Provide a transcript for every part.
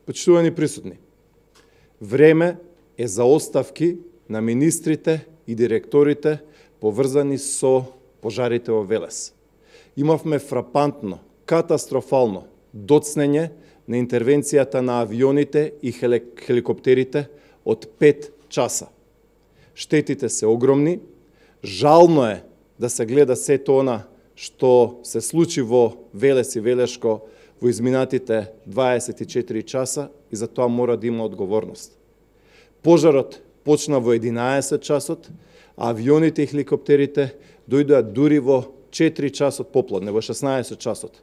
Почитувани присутни, време е за оставки на министрите и директорите поврзани со пожарите во Велес. Имавме фрапантно, катастрофално доцнење на интервенцијата на авионите и хеликоптерите од 5 часа. Штетите се огромни, жално е да се гледа сето она што се случи во Велес и Велешко во изминатите 24 часа и за тоа мора да има одговорност. Пожарот почна во 11 часот, а авионите и хеликоптерите дојдоа дури во 4 часот попладне, во 16 часот.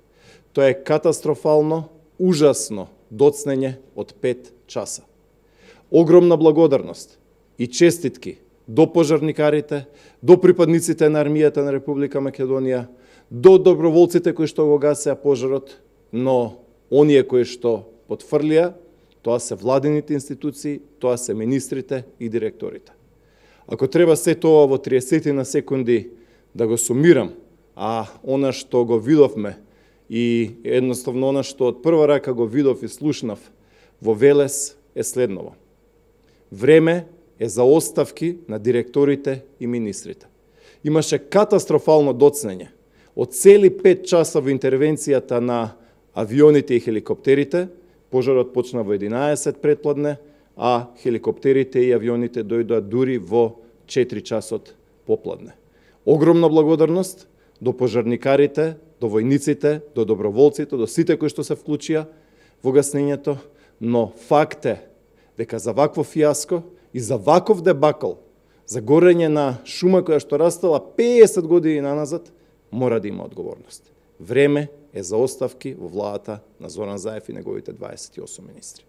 Тоа е катастрофално, ужасно доцнење од 5 часа. Огромна благодарност и честитки до пожарникарите, до припадниците на армијата на Република Македонија, до доброволците кои што го гасеа пожарот, но оние кои што потврлија, тоа се владините институции, тоа се министрите и директорите. Ако треба се тоа во 30 на секунди да го сумирам, а она што го видовме и едноставно она што од прва рака го видов и слушнав во Велес е следново. Време е за оставки на директорите и министрите. Имаше катастрофално доцнење од цели 5 часа во интервенцијата на авионите и хеликоптерите. Пожарот почна во 11 предпладне, а хеликоптерите и авионите дојдоа дури во 4 часот попладне. Огромна благодарност до пожарникарите, до војниците, до доброволците, до сите кои што се вклучија во гаснењето, но факт е дека за вакво фиаско и за ваков дебакл, за горење на шума која што растала 50 години наназад, мора да има одговорност. Време е за оставки во владата на Зоран Заев и неговите 28 министри.